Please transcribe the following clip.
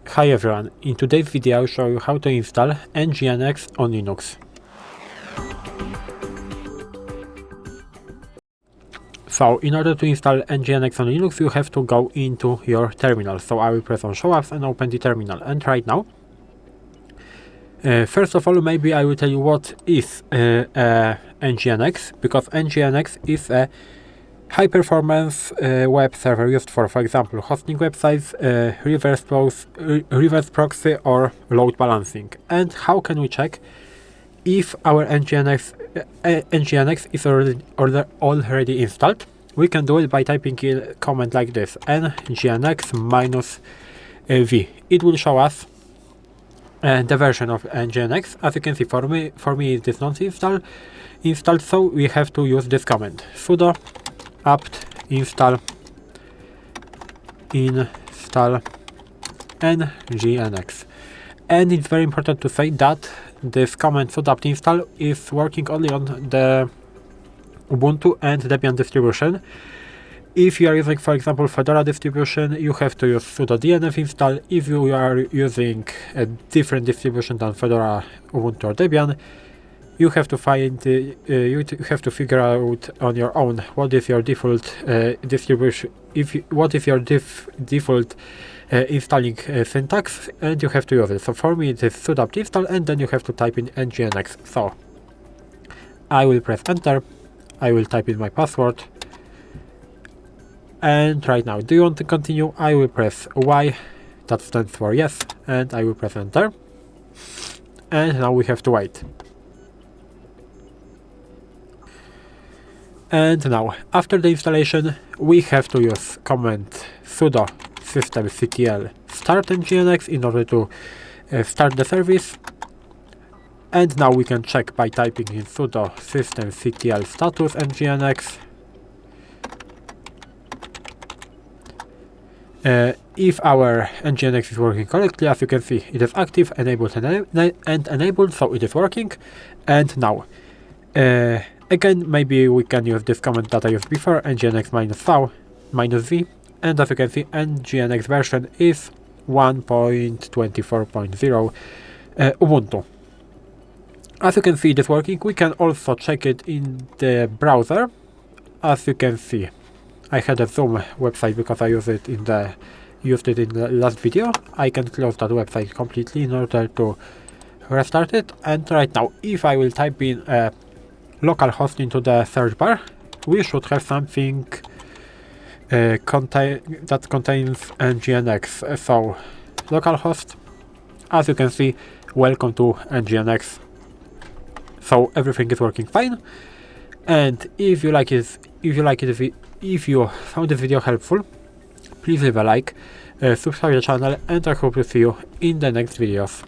Hi everyone, in today's video I'll show you how to install nginx on Linux. So in order to install nginx on Linux you have to go into your terminal. So I will press on show apps and open the terminal. And right now, first of all, maybe I will tell you what is nginx, because nginx is a high performance web server used for example, hosting websites, reverse proxy or load balancing. And how can we check if our nginx is already installed? We can do it by typing in a command like this, nginx-v. It will show us the version of nginx. As you can see, for me it is not installed, so we have to use this command, sudo apt install nginx. And it's very important to say that this command sudo apt install is working only on the Ubuntu and Debian distribution. If you are using, for example, Fedora distribution, you have to use sudo dnf install. If you are using a different distribution than Fedora, Ubuntu or Debian, you have to find you have to figure out on your own what is your default distribution, what is your default installing syntax, and you have to use it. So for me it is sudo apt install, and then you have to type in nginx. So I will press enter, I will type in my password, and right now, do you want to continue? I will press Y, that stands for yes, and I will press enter, and now we have to wait. And now, after the installation, we have to use command sudo systemctl start nginx in order to start the service. And now we can check by typing in sudo systemctl status nginx. If our nginx is working correctly, as you can see, it is active, enabled and enabled, so it is working. And now, again, maybe we can use this command that I used before, nginx-v, and as you can see, nginx version is 1.24.0 Ubuntu. As you can see, it is working. We can also check it in the browser. As you can see, I had a Zoom website because I used it in the last video. I can close that website completely in order to restart it. And right now, if I will type in localhost into the search bar, we should have something that contains nginx. So localhost, as you can see, welcome to nginx. So everything is working fine. And if you found the video helpful, please leave a like, subscribe to the channel, and I hope to see you in the next videos.